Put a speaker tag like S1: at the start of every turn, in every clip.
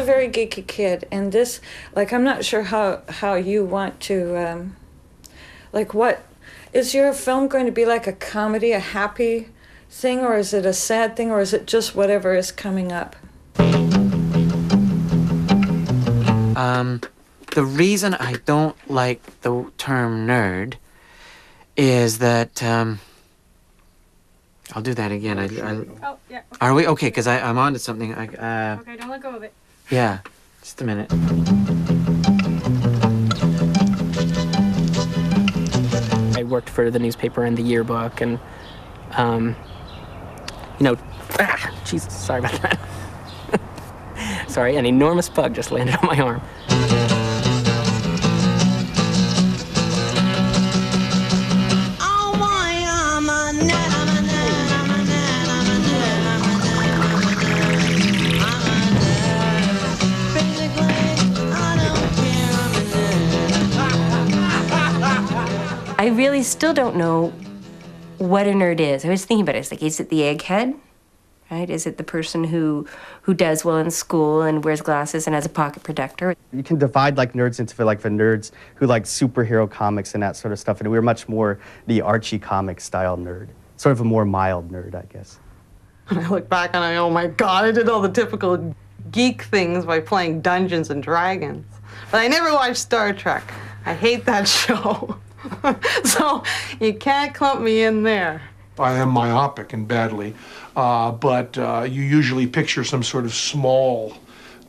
S1: a very geeky kid, and this, like, I'm not sure how you want to, like, what, is your film going to be like a comedy, a happy thing, or is it a sad thing, or is it just whatever is coming up?
S2: The reason I don't like the term nerd is that, I'll do that again.
S3: Oh, yeah. Okay.
S2: Are we? Okay, because I'm on to something.
S3: Okay, don't let go of it.
S2: Yeah, just a minute.
S4: I worked for the newspaper and the yearbook, and, Jesus, sorry about that. Sorry, an enormous bug just landed on my arm.
S5: I really still don't know what a nerd is. I was thinking about it. It's like, is it the egghead? Right? Is it the person who does well in school and wears glasses and has a pocket protector?
S6: You can divide like nerds into like the nerds who like superhero comics and that sort of stuff, and we're much more the Archie comic style nerd. Sort of a more mild nerd, I guess.
S7: And I look back and oh my God, I did all the typical geek things by playing Dungeons and Dragons. But I never watched Star Trek. I hate that show. So you can't clump me in there.
S8: I am myopic and badly, but you usually picture some sort of small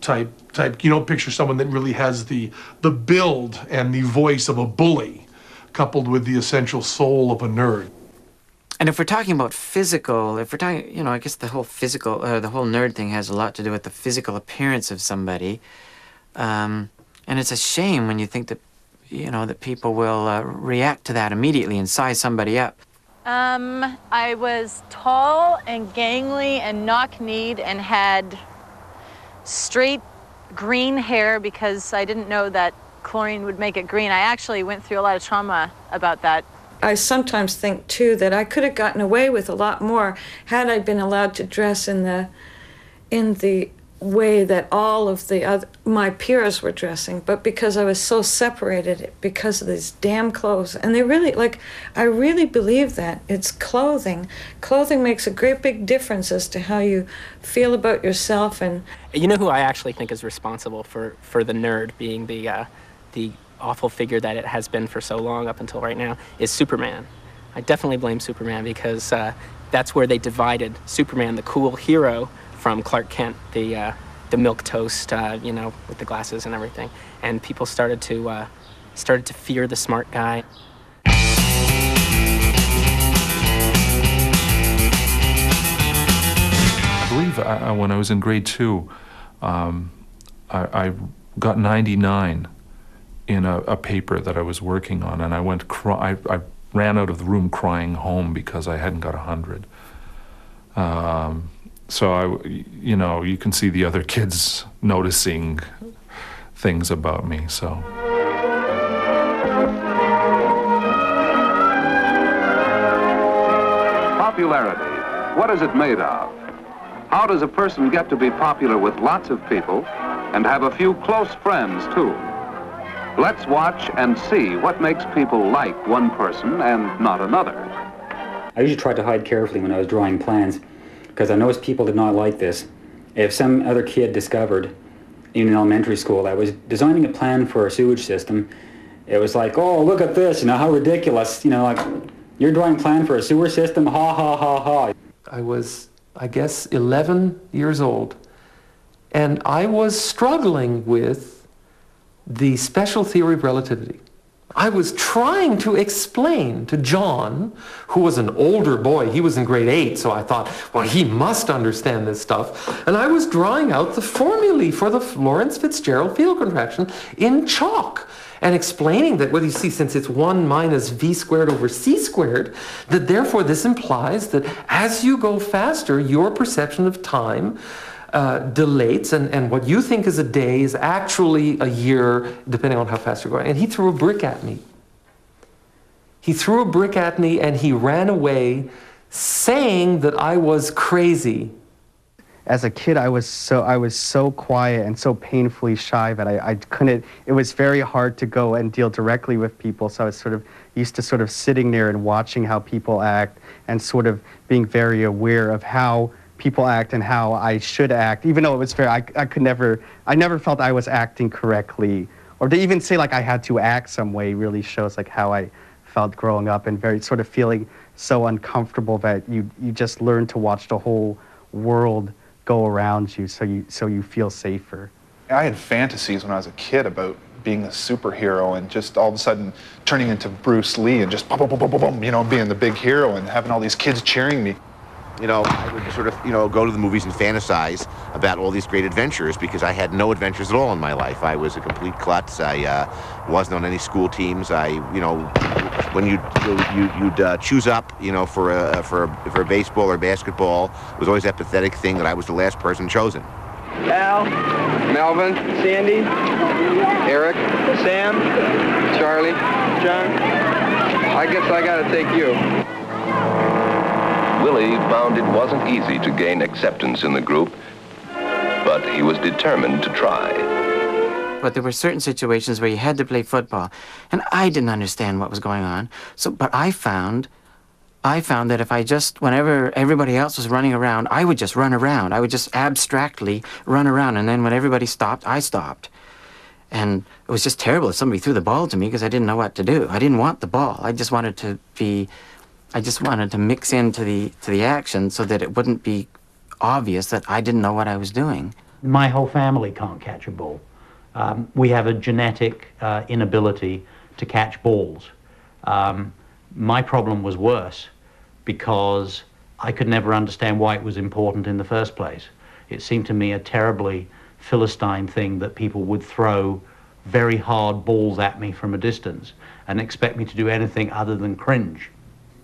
S8: type. You don't picture someone that really has the build and the voice of a bully, coupled with the essential soul of a nerd.
S2: And if we're talking about physical, if we're talking, I guess the whole physical, the whole nerd thing has a lot to do with the physical appearance of somebody. And it's a shame when you think that, that people will react to that immediately and size somebody up.
S3: I was tall and gangly and knock-kneed and had straight green hair because I didn't know that chlorine would make it green. I actually went through a lot of trauma about that.
S1: I sometimes think, too, that I could have gotten away with a lot more had I been allowed to dress in the way that all of my peers were dressing, but because I was so separated because of these damn clothes. And they really, I really believe that. It's clothing. Clothing makes a great big difference as to how you feel about yourself. And
S4: you know who I actually think is responsible for the nerd being the awful figure that it has been for so long up until right now is Superman. I definitely blame Superman because that's where they divided Superman, the cool hero, from Clark Kent, the milquetoast, with the glasses and everything, and people started to fear the smart guy.
S9: I believe when I was in grade 2, I got 99 in a paper that I was working on, and I ran out of the room crying home because I hadn't got 100. So you can see the other kids noticing things about me, so.
S10: Popularity, what is it made of? How does a person get to be popular with lots of people and have a few close friends, too? Let's watch and see what makes people like one person and not another.
S11: I usually tried to hide carefully when I was drawing plans, because I noticed people did not like this. If some other kid discovered, even in elementary school, I was designing a plan for a sewage system, it was like, oh, look at this, how ridiculous, you're drawing a plan for a sewer system, ha, ha, ha, ha.
S12: I was, I guess, 11 years old, and I was struggling with the special theory of relativity. I was trying to explain to John, who was an older boy, he was in grade 8, so I thought, well, he must understand this stuff. And I was drawing out the formulae for the Lorentz Fitzgerald field contraction in chalk and explaining that, well, you see, since it's 1 minus v squared over c squared, that therefore this implies that as you go faster, your perception of time dilates, and what you think is a day is actually a year, depending on how fast you're going. And he threw a brick at me. He threw a brick at me, and he ran away saying that I was crazy.
S6: as a kid, I was so quiet and so painfully shy that I couldn't. It was very hard to go and deal directly with people. So I was sort of used to sort of sitting there and watching how people act and sort of being very aware of how people act and how I should act, even though it was I never felt I was acting correctly, or to even say like I had to act some way really shows like how I felt growing up, and very sort of feeling so uncomfortable that you just learn to watch the whole world go around you, so you feel safer.
S13: I had fantasies when I was a kid about being a superhero and just all of a sudden turning into Bruce Lee and just boom, boom, boom, boom, boom, boom, you know, being the big hero and having all these kids cheering me.
S14: You know, I would sort of, you know, go to the movies and fantasize about all these great adventures because I had no adventures at all in my life. I was a complete klutz. I wasn't on any school teams. You know, when you'd choose up, you know, for a baseball or basketball, it was always that pathetic thing that I was the last person chosen.
S15: Al, Melvin, Sandy, Eric, Sam, Charlie, John. I guess I gotta take you.
S16: Willie found it wasn't easy to gain acceptance in the group, but he was determined to try.
S2: But there were certain situations where you had to play football, and I didn't understand what was going on. But I found that if I just, whenever everybody else was running around, I would just run around. I would just abstractly run around, and then when everybody stopped, I stopped. And it was just terrible if somebody threw the ball to me because I didn't know what to do. I didn't want the ball. I just wanted to mix into the action so that it wouldn't be obvious that I didn't know what I was doing.
S17: My whole family can't catch a ball. We have a genetic inability to catch balls. My problem was worse because I could never understand why it was important in the first place. It seemed to me a terribly Philistine thing that people would throw very hard balls at me from a distance and expect me to do anything other than cringe.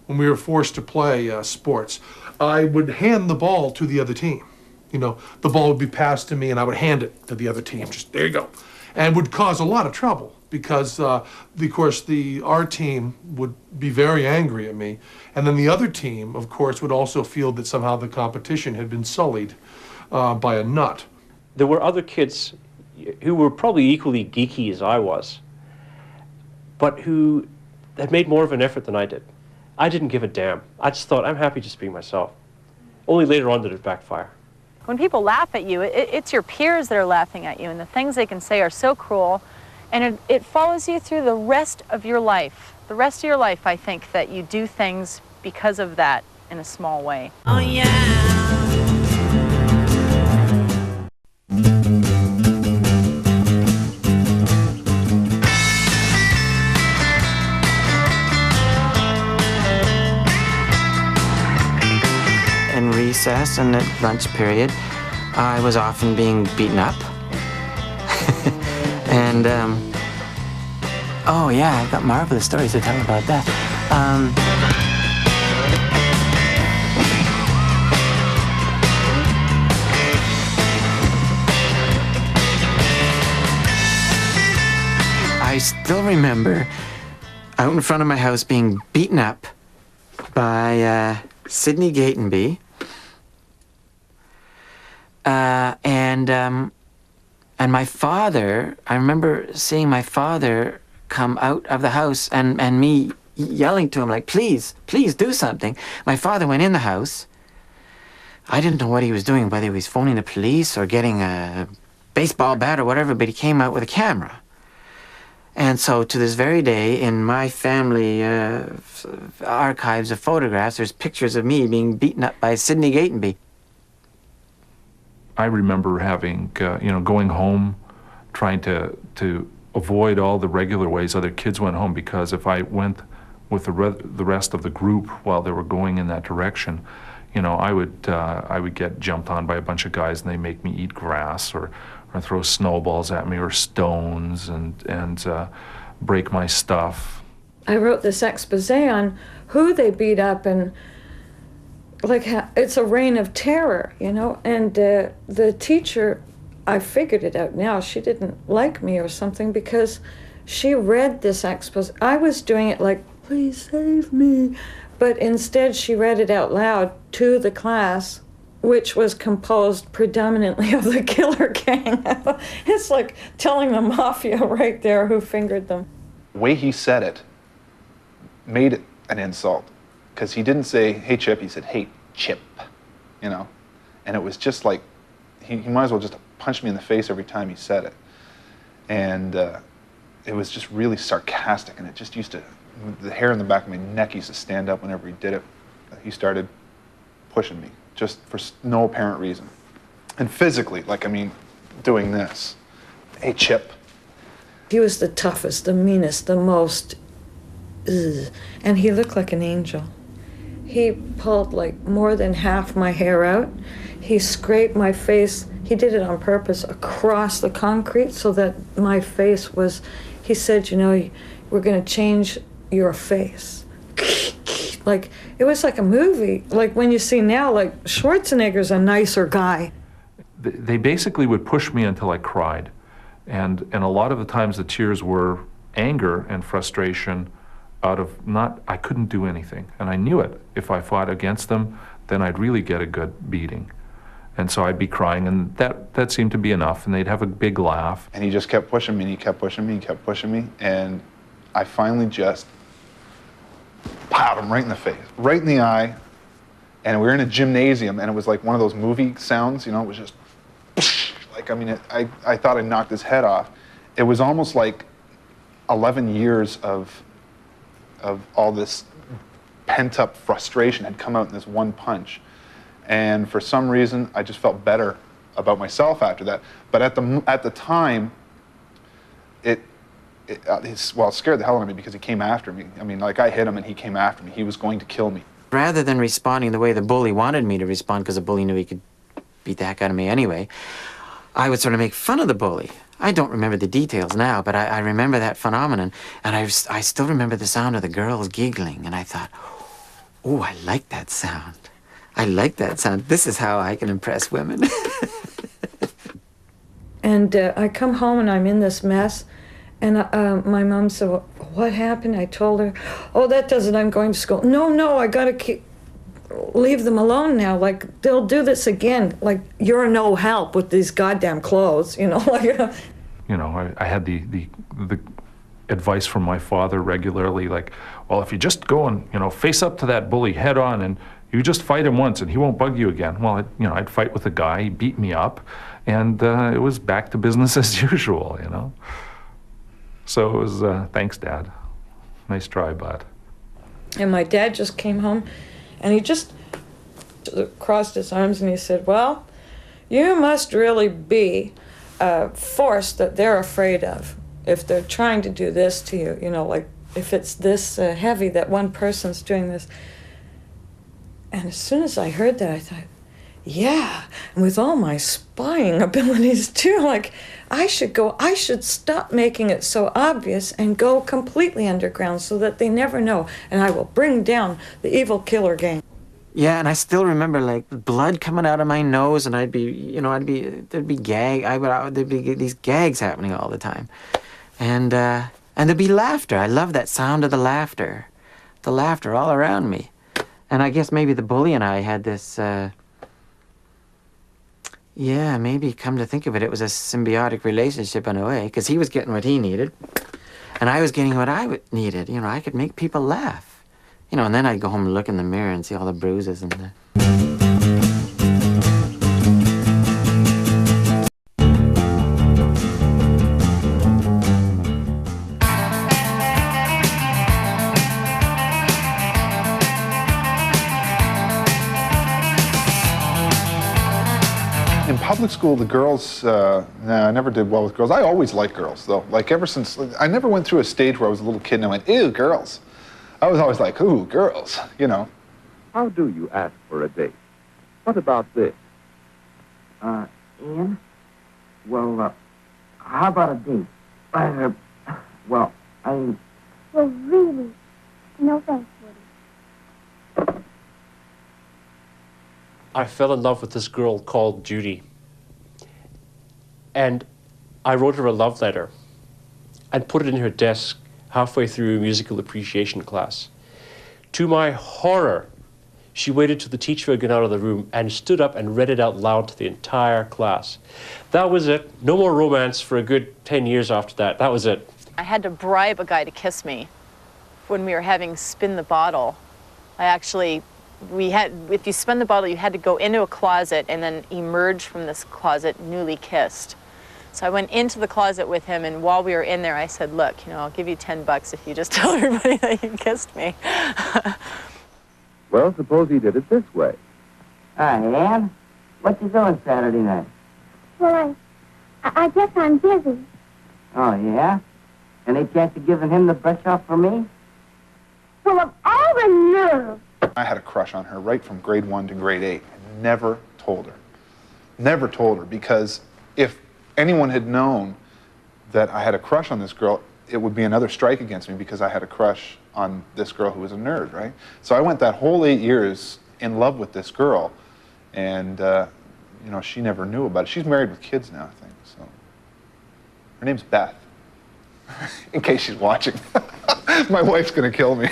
S8: When we were forced to play sports, I would hand the ball to the other team. You know, the ball would be passed to me and I would hand it to the other team. Just, there you go. And would cause a lot of trouble because, of course, our team would be very angry at me. And then the other team, of course, would also feel that somehow the competition had been sullied by a nut.
S18: There were other kids who were probably equally geeky as I was, but who had made more of an effort than I did. I didn't give a damn. I just thought, I'm happy just being myself. Only later on did it backfire.
S3: When people laugh at you, it's your peers that are laughing at you, and the things they can say are so cruel, and it follows you through the rest of your life. The rest of your life, I think, that you do things because of that in a small way. Oh, yeah.
S2: Recess and at lunch period, I was often being beaten up. And, oh yeah, I've got marvelous stories to tell about that. I still remember out in front of my house being beaten up by Sidney Gatenby. And my father, I remember seeing my father come out of the house and me yelling to him like, please do something. My father went in the house. I didn't know what he was doing, whether he was phoning the police or getting a baseball bat or whatever, but he came out with a camera. And so to this very day, in my family archives of photographs, there's pictures of me being beaten up by Sidney Gatenby.
S9: I remember having, going home, trying to avoid all the regular ways other kids went home, because if I went with the rest of the group while they were going in that direction, I would get jumped on by a bunch of guys and they make me eat grass or throw snowballs at me or stones and break my stuff.
S1: I wrote this expose on who they beat up and it's a reign of terror, and the teacher, I figured it out now, she didn't like me or something because she read this expose. I was doing it like, please save me, but instead she read it out loud to the class which was composed predominantly of the killer gang. It's like telling the mafia right there who fingered them.
S13: The way he said it made it an insult, because he didn't say, hey, Chip, he said, hey, Chip, you know? And it was just like, he might as well just punch me in the face every time he said it. And it was just really sarcastic, and it just used to, the hair in the back of my neck used to stand up whenever he did it. He started pushing me, just for no apparent reason. And physically, like, I mean, doing this. Hey, Chip.
S1: He was the toughest, the meanest, the most, and he looked like an angel. He pulled like more than half my hair out. He scraped my face, he did it on purpose, across the concrete so that my face was, he said, you know, we're gonna change your face. Like, it was like a movie. Like when you see now, like Schwarzenegger's a nicer guy.
S9: They basically would push me until I cried. And a lot of the times the tears were anger and frustration out of I couldn't do anything. And I knew it. If I fought against them, then I'd really get a good beating. And so I'd be crying, and that seemed to be enough, and they'd have a big laugh.
S13: And he just kept pushing me, and he kept pushing me, and kept pushing me, and I finally just popped him right in the face, right in the eye, and we were in a gymnasium, and it was like one of those movie sounds, you know, it was just, like, I mean, I thought I knocked his head off. It was almost like 11 years of all this pent-up frustration had come out in this one punch. And for some reason, I just felt better about myself after that. But at the time, it scared the hell out of me, because he came after me. I mean, like, I hit him and he came after me. He was going to kill me.
S2: Rather than responding the way the bully wanted me to respond, because the bully knew he could beat the heck out of me anyway, I would sort of make fun of the bully. I don't remember the details now, but I remember that phenomenon, and I still remember the sound of the girls giggling, and I thought, oh, I like that sound. I like that sound. This is how I can impress women.
S1: And I come home and I'm in this mess, and my mom said, well, what happened? I told her, oh, that doesn't, I'm going to school. No, I gotta leave them alone now. Like, they'll do this again. Like, you're no help with these goddamn clothes, you know? Like,
S9: you know, I had the advice from my father regularly, like, well, if you just go and, you know, face up to that bully head on, and you just fight him once and he won't bug you again. Well, I'd fight with a guy, he beat me up, and it was back to business as usual, you know. So it was, thanks, Dad. Nice try, bud.
S1: And my dad just came home, and he just crossed his arms and he said, well, you must really be a force that they're afraid of if they're trying to do this to you, you know, like if it's this heavy that one person's doing this. And as soon as I heard that, I thought, yeah, and with all my spying abilities too, like, I should stop making it so obvious and go completely underground so that they never know, and I will bring down the evil killer gang.
S2: Yeah, and I still remember, like, blood coming out of my nose, and there'd be these gags happening all the time. And there'd be laughter. I love that sound of the laughter all around me. And I guess maybe the bully and I had this, yeah, maybe come to think of it, it was a symbiotic relationship in a way, because he was getting what he needed, and I was getting what I needed. You know, I could make people laugh. You know, and then I'd go home and look in the mirror and see all the bruises and the...
S13: Public school, the girls, I never did well with girls. I always liked girls, though. Like, ever since, I never went through a stage where I was a little kid and I went, ew, girls. I was always like, ooh, girls, you know.
S19: How do you ask for a date? What about this?
S20: Ian? Well, how about a date? Well, really? No thanks, Woody.
S18: I fell in love with this girl called Judy. And I wrote her a love letter and put it in her desk halfway through musical appreciation class. To my horror, she waited till the teacher had gone out of the room and stood up and read it out loud to the entire class. That was it. No more romance for a good 10 years after that. That was it.
S3: I had to bribe a guy to kiss me when we were having Spin the Bottle. If you spin the bottle, you had to go into a closet and then emerge from this closet newly kissed. So I went into the closet with him, and while we were in there, I said, look, I'll give you $10 if you just tell everybody that you kissed me.
S19: Well, suppose he did it this way.
S20: Hi, Ann. What you doing Saturday night?
S21: Well, I guess I'm busy.
S20: Oh, yeah? Any chance of giving him the brush off for me?
S21: Well, of all the nerve.
S13: I had a crush on her right from grade 1 to grade 8. I never told her. Never told her, because if anyone had known that I had a crush on this girl, it would be another strike against me because I had a crush on this girl who was a nerd, right? So I went that whole 8 years in love with this girl, and she never knew about it. She's married with kids now, I think, so. Her name's Beth, in case she's watching. My wife's gonna kill me.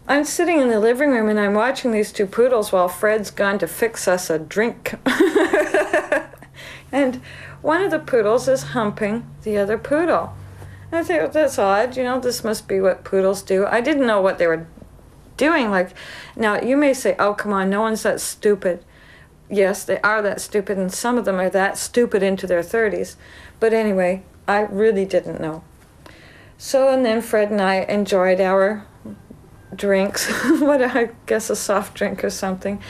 S1: I'm sitting in the living room and I'm watching these two poodles while Fred's gone to fix us a drink. And one of the poodles is humping the other poodle. And I think, well, that's odd, this must be what poodles do. I didn't know what they were doing. Now you may say, oh, come on, no one's that stupid. Yes, they are that stupid, and some of them are that stupid into their 30s. But anyway, I really didn't know. So, and then Fred and I enjoyed our drinks, I guess a soft drink or something.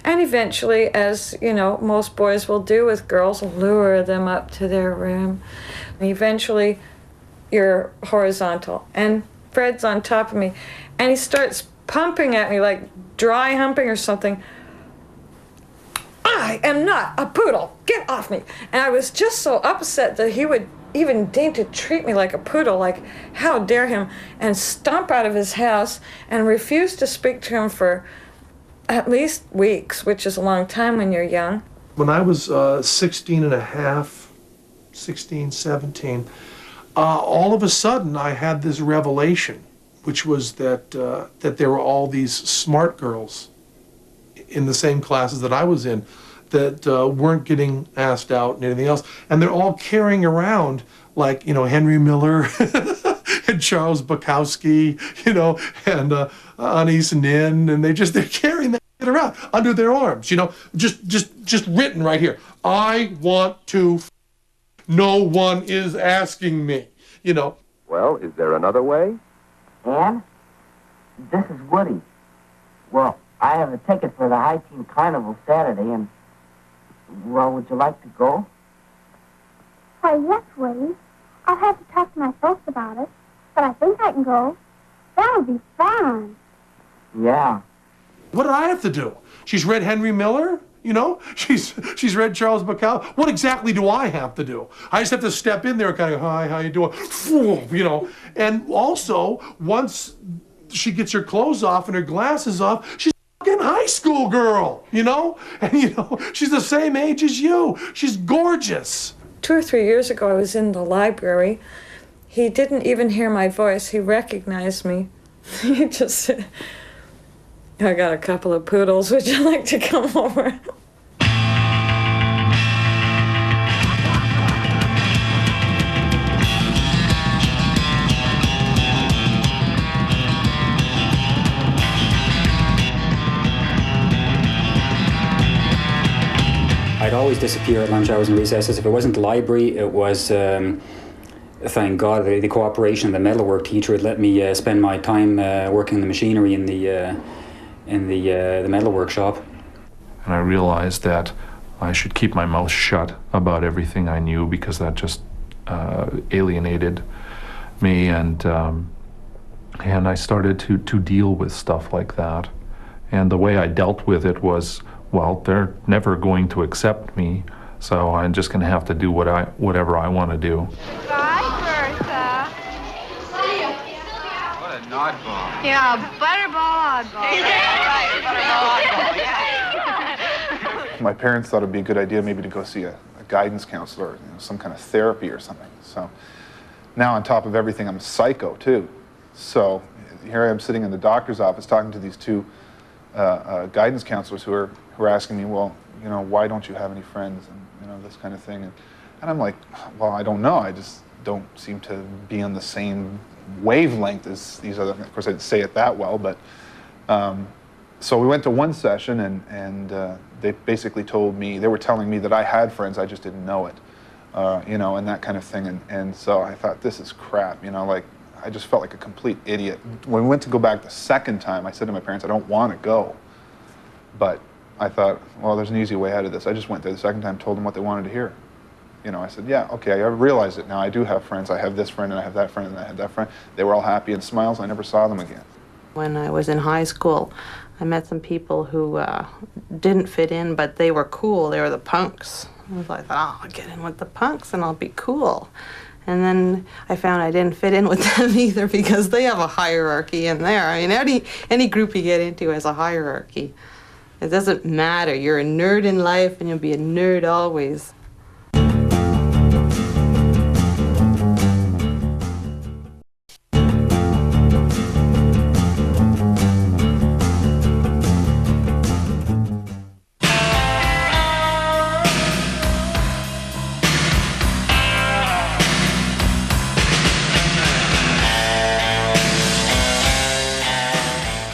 S1: And eventually, as most boys will do with girls, lure them up to their room. And eventually, you're horizontal. And Fred's on top of me. And he starts pumping at me like dry humping or something. I am not a poodle. Get off me. And I was just so upset that he would even deign to treat me like a poodle, like how dare him, and stomp out of his house and refuse to speak to him for at least weeks, which is a long time when you're young.
S8: When I was 16 and a half, 16, 17, all of a sudden I had this revelation, which was that there were all these smart girls in the same classes that I was in that weren't getting asked out and anything else. And they're all carrying around like, Henry Miller and Charles Bukowski, and Anais Nin, and they're carrying that around under their arms, just written right here. I want to no one is asking me,
S19: Well, is there another way?
S20: Ann, this is Woody. Well, I have a ticket for the High Teen Carnival Saturday, and, would you like to go?
S21: Why, yes, Woody. I'll have to talk to my folks about it, but I think I can go. That'll be fun.
S20: Yeah.
S8: What did I have to do? She's read Henry Miller, She's read Charles Bukowski. What exactly do I have to do? I just have to step in there and kind of, hi, how you doing? And also, once she gets her clothes off and her glasses off, she's a fucking high school girl, And, she's the same age as you. She's gorgeous. 2 or 3 years ago, I was in the library. He didn't even hear my voice. He recognized me. He just said, I got a couple of poodles. Would you like to come over?
S11: I'd always disappear at lunch hours and recesses. If it wasn't the library, it was, thank God, the cooperation of the metalwork teacher had let me spend my time working the machinery in the metal workshop.
S9: And I realized that I should keep my mouth shut about everything I knew, because that just alienated me, and I started to deal with stuff like that. And the way I dealt with it was, well, they're never going to accept me, so I'm just going to have to do whatever I want to do.
S21: Bye, Bertha.
S15: What a oddball.
S21: Yeah, butterball oddball.
S13: My parents thought it'd be a good idea maybe to go see a guidance counselor, some kind of therapy or something. So now on top of everything, I'm a psycho too. So, here I am sitting in the doctor's office talking to these two guidance counselors who are asking me, well, you know, why don't you have any friends, and you know, this kind of thing, and I'm like, well, I don't know. I just don't seem to be on the same wavelength as these other. Of course, I didn't say it that well, but so we went to one session, and they basically told me, they were telling me that I had friends, I just didn't know it, you know, and that kind of thing, and so I thought, this is crap, you know, like, I just felt like a complete idiot. When we went to go back the second time, I said to my parents, I don't want to go, but I thought, well, there's an easy way out of this. I just went there the second time, told them what they wanted to hear. You know, I said, yeah, okay, I realize it now. I do have friends. I have this friend, and I have that friend, and I have that friend. They were all happy and smiles. I never saw them again.
S7: When I was in high school, I met some people who didn't fit in, but they were cool. They were the punks. I was like, oh, I'll get in with the punks, and I'll be cool. And then I found I didn't fit in with them either, because they have a hierarchy in there. I mean, any group you get into has a hierarchy. It doesn't matter. You're a nerd in life, and you'll be a nerd always.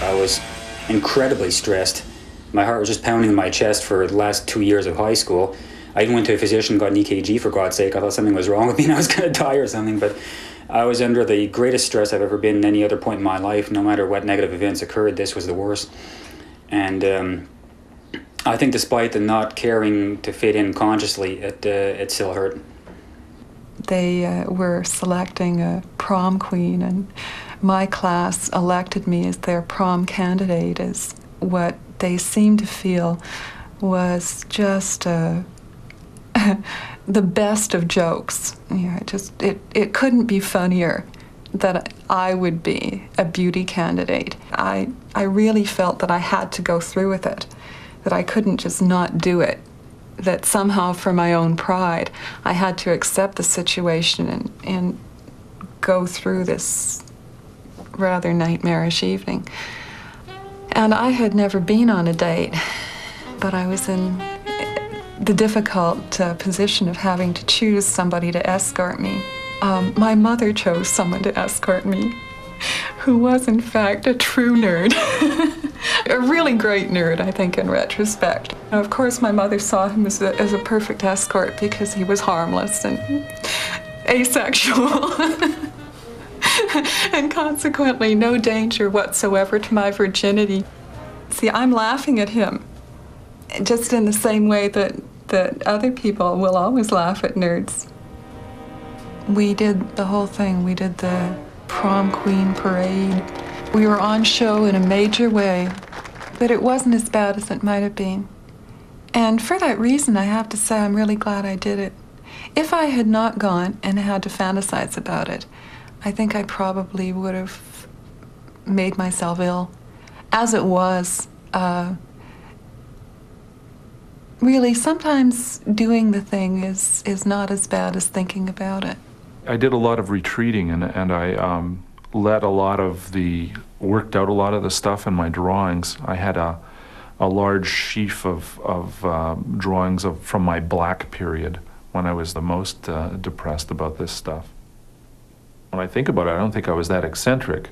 S11: I was incredibly stressed. My heart was just pounding in my chest for the last 2 years of high school. I even went to a physician, got an EKG for God's sake. I thought something was wrong with me and I was going to die or something. But I was under the greatest stress I've ever been in any other point in my life. No matter what negative events occurred, this was the worst. And I think despite the not caring to fit in consciously, it still hurt.
S5: They were selecting a prom queen, and my class elected me as their prom candidate, as what they seemed to feel was just the best of jokes. Yeah, it couldn't be funnier that I would be a beauty candidate. I really felt that I had to go through with it, that I couldn't just not do it, that somehow for my own pride I had to accept the situation and go through this rather nightmarish evening. And I had never been on a date, but I was in the difficult position of having to choose somebody to escort me. My mother chose someone to escort me, who was in fact a true nerd. A really great nerd, I think, in retrospect. Now, of course, my mother saw him as a perfect escort because he was harmless and asexual. And consequently, no danger whatsoever to my virginity. See, I'm laughing at him, just in the same way that other people will always laugh at nerds. We did the whole thing. We did the prom queen parade. We were on show in a major way, but it wasn't as bad as it might have been. And for that reason, I have to say I'm really glad I did it. If I had not gone and had to fantasize about it, I think I probably would have made myself ill. As it was, really, sometimes doing the thing is not as bad as thinking about it.
S9: I did a lot of retreating, and I worked out a lot of the stuff in my drawings. I had a large sheaf of drawings from my black period when I was the most depressed about this stuff. When I think about it, I don't think I was that eccentric.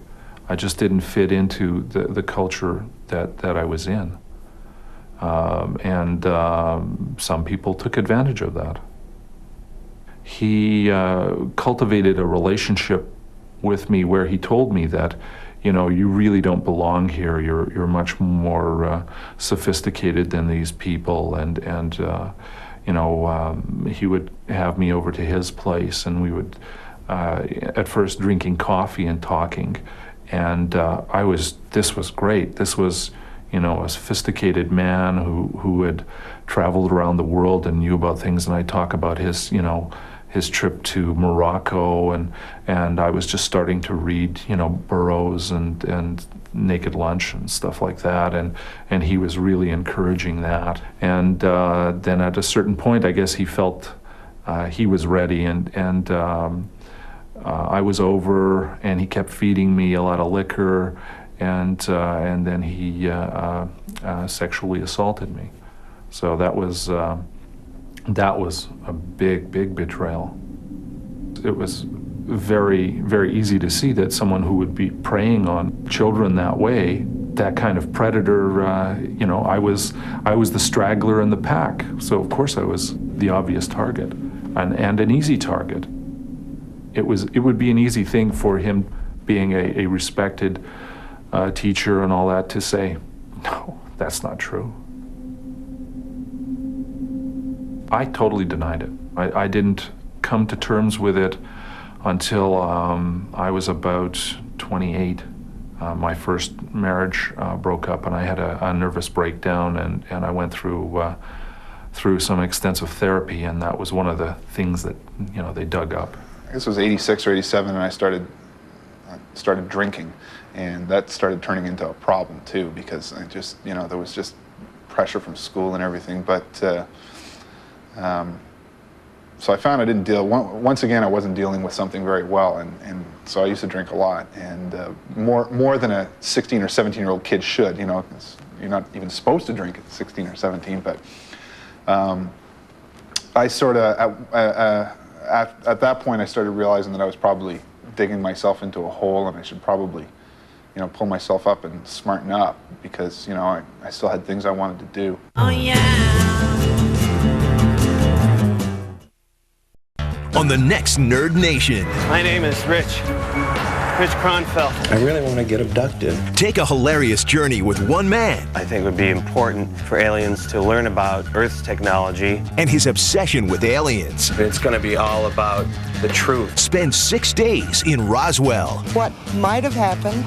S9: I just didn't fit into the culture that I was in. And some people took advantage of that. He cultivated a relationship with me where he told me that, you know, you really don't belong here. You're much more sophisticated than these people, and you know, he would have me over to his place, and we would at first drinking coffee and talking, and this was great. This was, you know, a sophisticated man who had traveled around the world and knew about things, and I talk about his, you know, his trip to Morocco, and I was just starting to read, you know, Burroughs and Naked Lunch and stuff like that, and he was really encouraging that. And then at a certain point, I guess he felt he was ready, and I was over, and he kept feeding me a lot of liquor, and then he sexually assaulted me. So that was a big betrayal. It was very, very easy to see that someone who would be preying on children that way, that kind of predator, you know, I was the straggler in the pack. So of course I was the obvious target, and an easy target. It would be an easy thing for him, being a respected teacher and all that, to say, no, that's not true. I totally denied it. I didn't come to terms with it until I was about 28. My first marriage broke up, and I had a nervous breakdown, and I went through some extensive therapy, and that was one of the things that, you know, they dug up.
S13: I guess it was 86 or 87, and I started drinking, and that started turning into a problem too, because I just, you know, there was just pressure from school and everything. But so I found I didn't deal. Once again, I wasn't dealing with something very well, and so I used to drink a lot, and more than a 16 or 17-year-old kid should. You know, you're not even supposed to drink at 16 or 17, but I sort of. At that point, I started realizing that I was probably digging myself into a hole, and I should probably, you know, pull myself up and smarten up, because, you know, I still had things I wanted to do.
S4: Oh yeah. On the next Nerd Nation.
S22: My name is Rich Kronfeld.
S23: I really want to get abducted.
S4: Take a hilarious journey with one man.
S22: I think it would be important for aliens to learn about Earth's technology.
S4: And his obsession with aliens.
S22: It's going to be all about the truth.
S4: Spend 6 days in Roswell.
S24: What might have happened,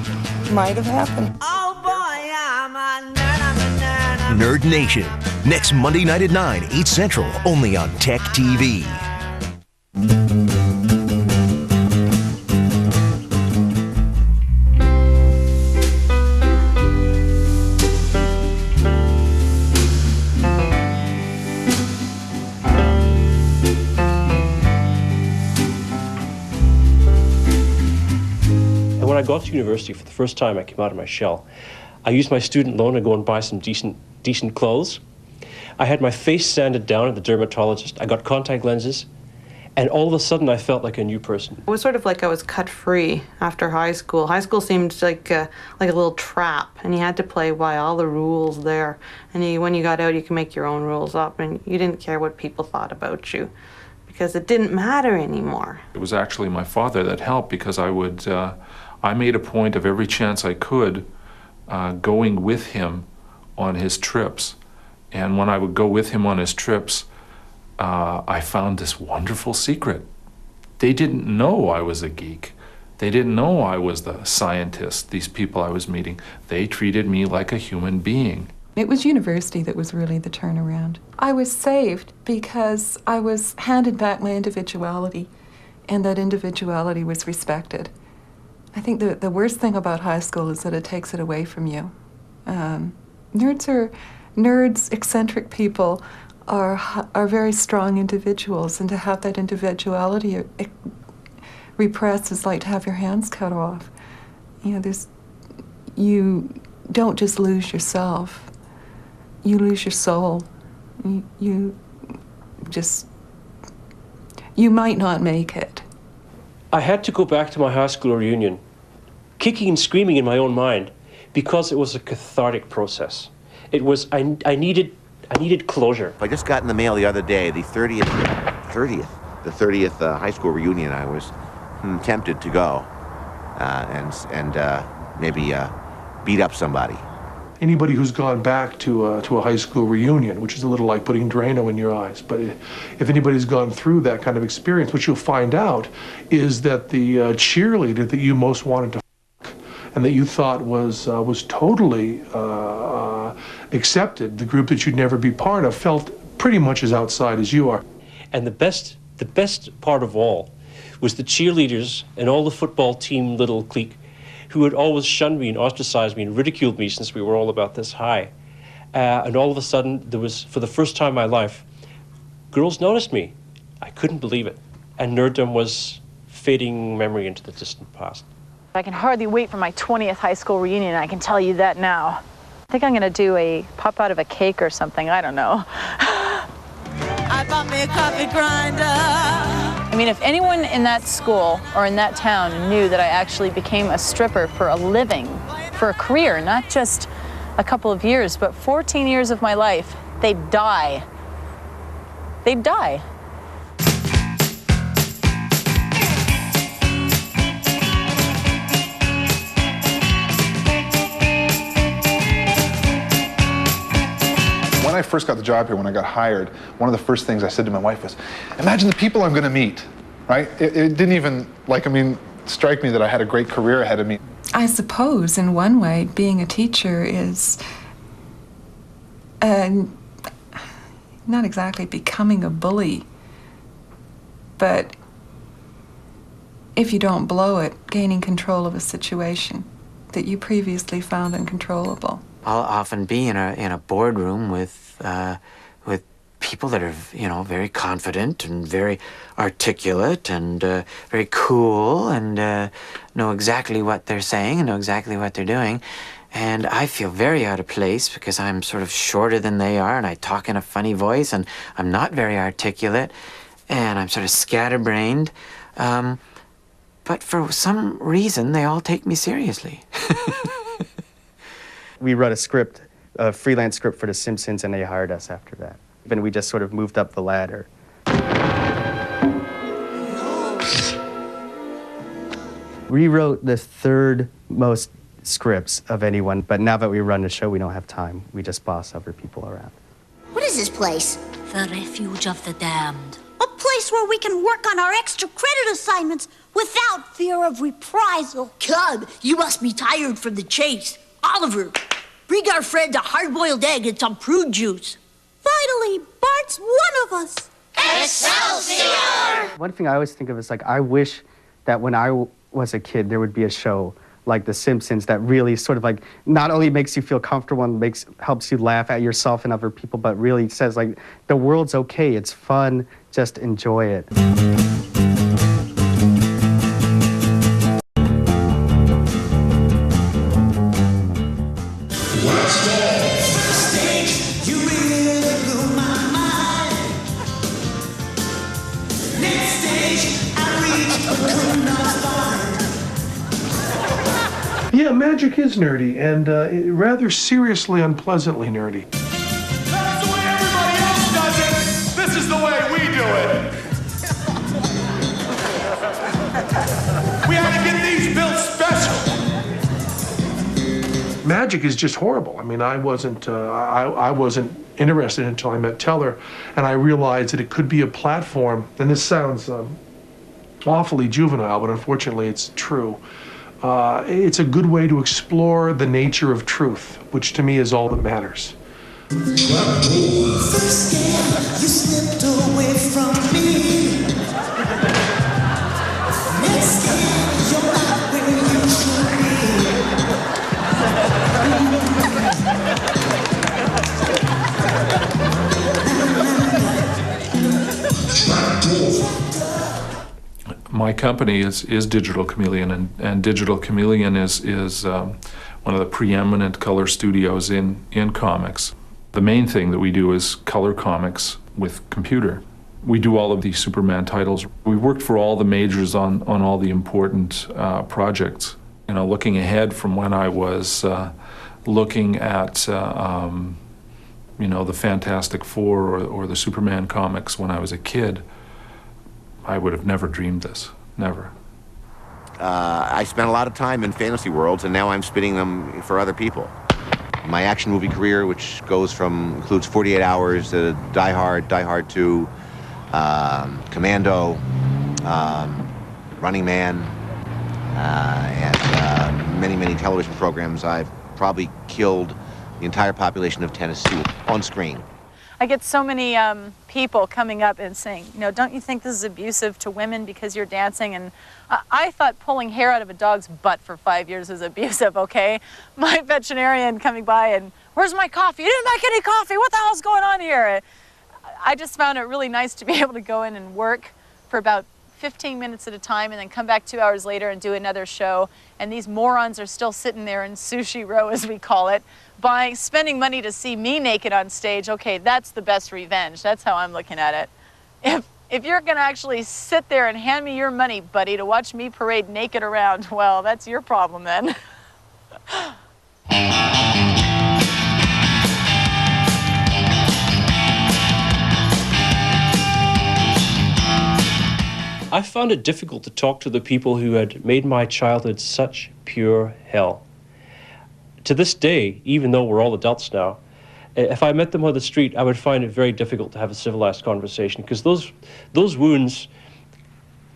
S24: might have happened.
S4: Oh boy, I'm a nerd. Nerd Nation. Next Monday night at 9, 8 Central, only on Tech TV.
S18: When I got to university for the first time, I came out of my shell. I used my student loan to go and buy some decent clothes. I had my face sanded down at the dermatologist. I got contact lenses. And all of a sudden, I felt like a new person.
S7: It was sort of like I was cut free after high school. High school seemed like a little trap, and you had to play by all the rules there. And when you got out, you could make your own rules up, and you didn't care what people thought about you, because it didn't matter anymore.
S9: It was actually my father that helped, because I made a point of every chance I could going with him on his trips. And when I would go with him on his trips, I found this wonderful secret. They didn't know I was a geek. They didn't know I was the scientist, these people I was meeting. They treated me like a human being.
S5: It was university that was really the turnaround. I was saved because I was handed back my individuality, and that individuality was respected. I think the worst thing about high school is that it takes it away from you. Nerds, eccentric people are very strong individuals, and to have that individuality repressed is like to have your hands cut off. You know, you don't just lose yourself, you lose your soul. You might not make it.
S18: I had to go back to my high school reunion, kicking and screaming in my own mind, because it was a cathartic process. It was, I needed closure.
S14: I just got in the mail the other day, the 30th high school reunion. I was tempted to go and maybe beat up somebody.
S8: Anybody who's gone back to a high school reunion, which is a little like putting Drano in your eyes, but if anybody's gone through that kind of experience, what you'll find out is that the cheerleader that you most wanted to and that you thought was totally accepted, the group that you'd never be part of, felt pretty much as outside as you are.
S18: And the best part of all was the cheerleaders and all the football team little clique who had always shunned me and ostracized me and ridiculed me since we were all about this high. And all of a sudden, there was, for the first time in my life, girls noticed me. I couldn't believe it. And nerddom was fading memory into the distant past.
S3: I can hardly wait for my 20th high school reunion, I can tell you that now. I think I'm gonna do a pop out of a cake or something, I don't know.
S6: I bought me a coffee grinder.
S3: I mean, if anyone in that school or in that town knew that I actually became a stripper for a living, for a career, not just a couple of years, but 14 years of my life, they'd die. They'd die.
S13: When I first got the job here, when I got hired, one of the first things I said to my wife was, imagine the people I'm going to meet, right? It didn't even, strike me that I had a great career ahead of me.
S5: I suppose, in one way, being a teacher is not exactly becoming a bully, but if you don't blow it, gaining control of a situation that you previously found uncontrollable.
S2: I'll often be in a boardroom with people that are, very confident and very articulate and very cool and know exactly what they're saying and know exactly what they're doing. And I feel very out of place because I'm sort of shorter than they are and I talk in a funny voice and I'm not very articulate and I'm sort of scatterbrained. But for some reason, they all take me seriously.
S22: We wrote a freelance script for The Simpsons, and they hired us after that. And we just sort of moved up the ladder. We wrote the third most scripts of anyone, but now that we run the show, we don't have time. We just boss other people around.
S10: What is this place? The Refuge of the Damned. A place where we can work on our extra credit assignments without fear of reprisal. Cub, you must be tired from the chase. Oliver, bring our friend a hard-boiled egg and some prune juice. Finally, Bart's one of us. Excelsior!
S22: One thing I always think of is, I wish that when I was a kid, there would be a show like The Simpsons that really sort of not only makes you feel comfortable and helps you laugh at yourself and other people, but really says the world's okay, it's fun, just enjoy it.
S8: Yeah, magic is nerdy, and rather seriously unpleasantly nerdy.
S6: That's the way everybody else does it. This is the way we do it. We had to get these built special.
S8: Magic is just horrible. I mean, I wasn't interested until I met Teller, and I realized that it could be a platform, and this sounds awfully juvenile, but unfortunately it's true. It's a good way to explore the nature of truth, which to me is all that matters.
S6: First day you slipped away from me. Next day you're not where you should
S9: My company is Digital Chameleon, and Digital Chameleon is one of the preeminent color studios in comics. The main thing that we do is color comics with computer. We do all of these Superman titles. We worked for all the majors on all the important projects. Looking ahead from when I was looking at the Fantastic Four or the Superman comics when I was a kid, I would have never dreamed this, never.
S14: I spent a lot of time in fantasy worlds, and now I'm spinning them for other people. My action movie career, which includes 48 Hours, Die Hard, Die Hard 2, Commando, Running Man, and many, many television programs. I've probably killed the entire population of Tennessee on screen.
S3: I get so many people coming up and saying, don't you think this is abusive to women because you're dancing? And I thought pulling hair out of a dog's butt for 5 years was abusive, okay? My veterinarian coming by and, where's my coffee? You didn't make any coffee. What the hell's going on here? I just found it really nice to be able to go in and work for about 15 minutes at a time and then come back 2 hours later and do another show. And these morons are still sitting there in sushi row, as we call it, spending money to see me naked on stage. Okay, that's the best revenge. That's how I'm looking at it. If you're gonna actually sit there and hand me your money, buddy, to watch me parade naked around, well, that's your problem then.
S18: I found it difficult to talk to the people who had made my childhood such pure hell. To this day, even though we're all adults now, if I met them on the street, I would find it very difficult to have a civilized conversation, because those wounds,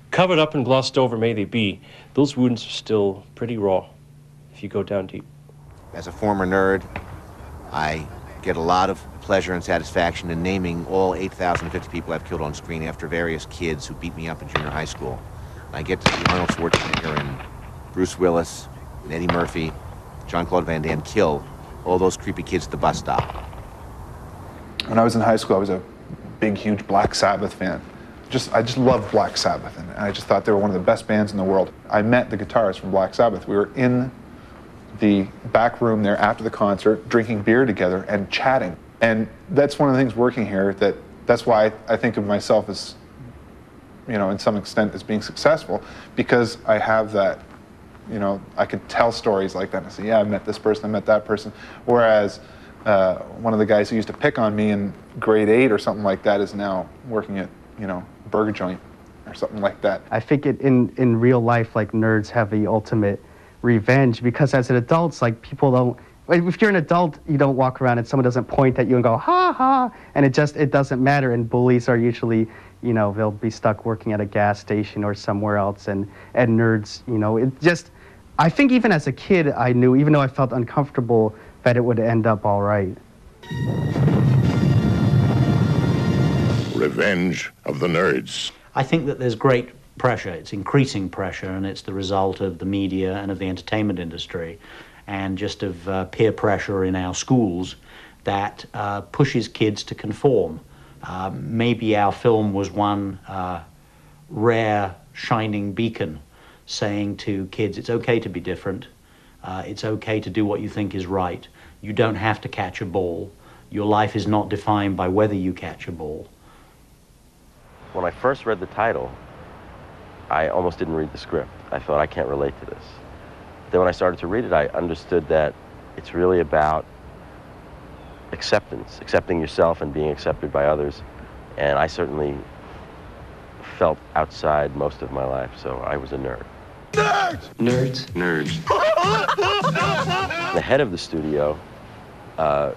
S18: covered up and glossed over may they be, those wounds are still pretty raw if you go down deep.
S14: As a former nerd, I get a lot of pleasure and satisfaction in naming all 8,050 people I've killed on screen after various kids who beat me up in junior high school. I get to see Arnold Schwarzenegger and Bruce Willis and Eddie Murphy, Jean-Claude Van Damme kill all those creepy kids at the bus stop.
S13: When I was in high school, I was a big, huge Black Sabbath fan. I just loved Black Sabbath, and I just thought they were one of the best bands in the world. I met the guitarist from Black Sabbath. We were in the back room there after the concert, drinking beer together and chatting. And that's one of the things working here, that's why I think of myself as, you know, in some extent as being successful, because I have that, you know, I could tell stories like that and say, yeah, I met this person, I met that person. Whereas one of the guys who used to pick on me in grade 8 or something like that is now working at, you know, Burger Joint or something like that.
S22: I think in real life, like, nerds have the ultimate revenge, because as an adult, like, people don't, if you're an adult, you don't walk around and someone doesn't point at you and go, ha ha, and it doesn't matter. And bullies are usually, you know, they'll be stuck working at a gas station or somewhere else, and nerds, you know, it just, I think even as a kid, I knew, even though I felt uncomfortable, that it would end up all right.
S12: Revenge of the Nerds.
S16: I think that there's great pressure. It's increasing pressure, and it's the result of the media and of the entertainment industry, and just of peer pressure in our schools that pushes kids to conform. Maybe our film was one rare shining beacon saying to kids, it's okay to be different. It's okay to do what you think is right. You don't have to catch a ball. Your life is not defined by whether you catch a ball.
S17: When I first read the title, I almost didn't read the script. I thought, I can't relate to this. Then when I started to read it, I understood that it's really about acceptance, accepting yourself and being accepted by others. And I certainly felt outside most of my life, so I was a nerd.
S12: Nerds!
S17: Nerds. The head of the studio, I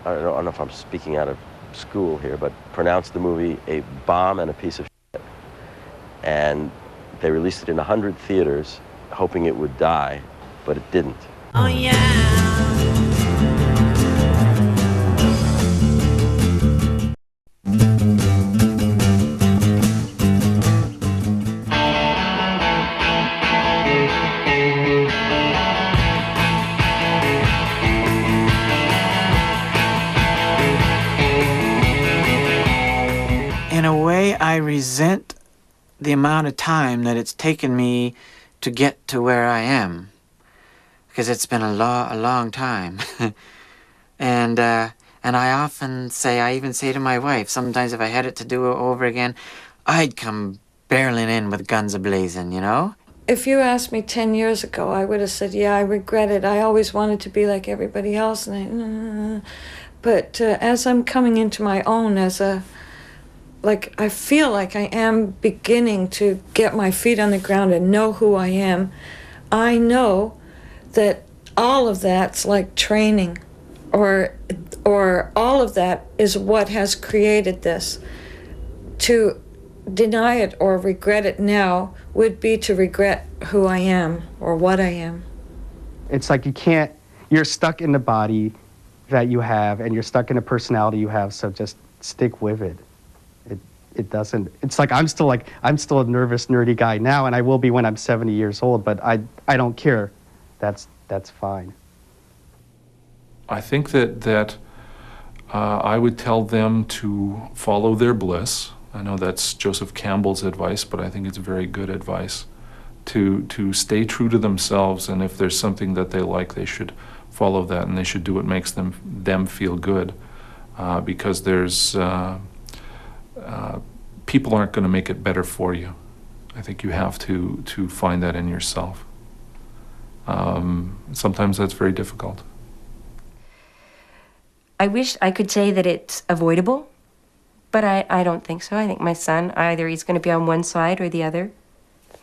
S17: don't know if I'm speaking out of school here, but pronounced the movie a bomb and a piece of shit. And they released it in 100 theaters, hoping it would die, but it didn't.
S10: Oh yeah.
S2: In a way, I resent the amount of time that it's taken me to get to where I am, because it's been a long time. and I often say, I even say to my wife, sometimes if I had it to do over again, I'd come barreling in with guns a-blazing, you know?
S1: If you asked me 10 years ago, I would have said, yeah, I regret it. I always wanted to be like everybody else. But as I'm coming into my own as a, like, I feel like I am beginning to get my feet on the ground and know who I am. I know that all of that's like training, or all of that is what has created this. To deny it or regret it now would be to regret who I am or what I am.
S22: It's like you're stuck in the body that you have, and you're stuck in a personality you have, so just stick with it. It doesn't, it's like I'm still a nervous, nerdy guy now, and I will be when I'm 70 years old, but I don't care. That's fine.
S9: I think that I would tell them to follow their bliss, I know that's Joseph Campbell's advice, but I think it's very good advice to stay true to themselves, and if there's something that they like, they should follow that, and they should do what makes them feel good, because there's people aren't going to make it better for you. I think you have to find that in yourself. Sometimes that's very difficult.
S15: I wish I could say that it's avoidable, but I don't think so. I think my son, either he's going to be on one side or the other.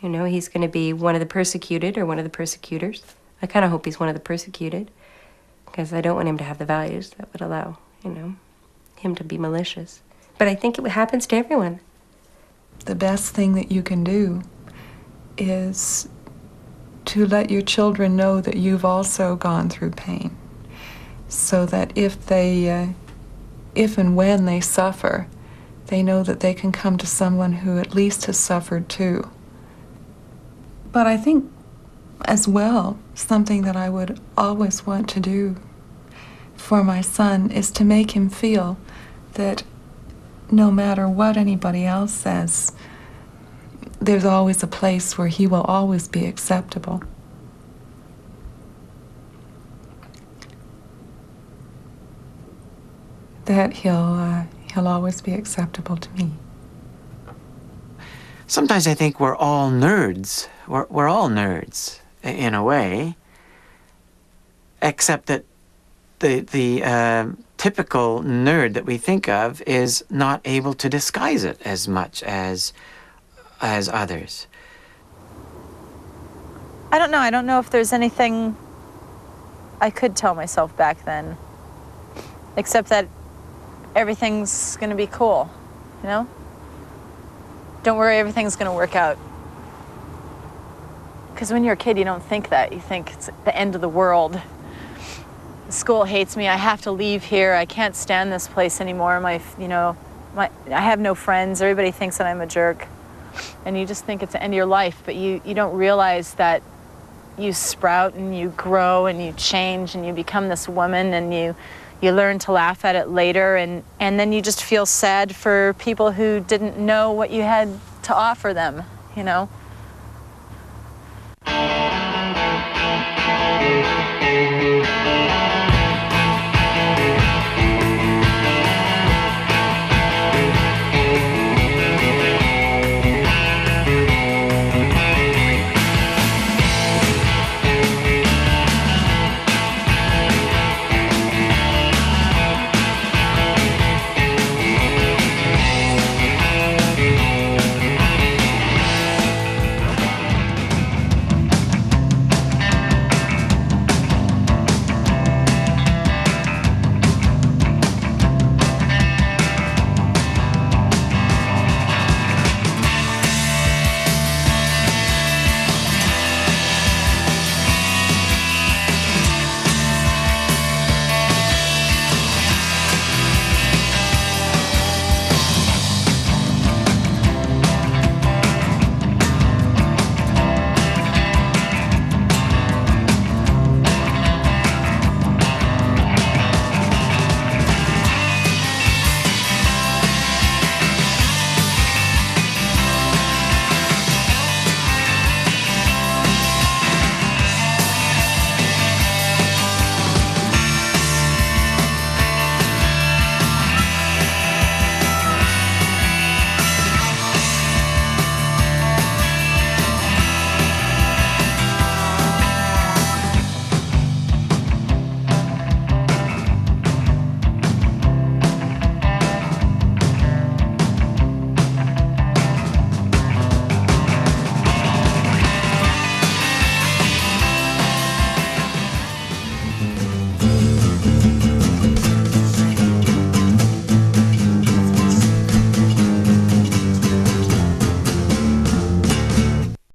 S15: You know, he's going to be one of the persecuted or one of the persecutors. I kind of hope he's one of the persecuted, because I don't want him to have the values that would allow, you know, him to be malicious. But I think it happens to everyone.
S5: The best thing that you can do is to let your children know that you've also gone through pain, so that if and when they suffer, they know that they can come to someone who at least has suffered too. But I think, as well, something that I would always want to do for my son is to make him feel that no matter what anybody else says, there's always a place where he will always be acceptable. That he'll always be acceptable to me.
S2: Sometimes I think we're all nerds. We're all nerds, in a way, except that the typical nerd that we think of is not able to disguise it as much as others.
S3: I don't know. I don't know if there's anything I could tell myself back then, except that everything's going to be cool, you know? Don't worry, everything's going to work out. Because when you're a kid, you don't think that. You think it's the end of the world. The school hates me. I have to leave here. I can't stand this place anymore. I have no friends. Everybody thinks that I'm a jerk. And you just think it's the end of your life, but you don't realize that you sprout and you grow and you change and you become this woman, and you learn to laugh at it later, and then you just feel sad for people who didn't know what you had to offer them, you know?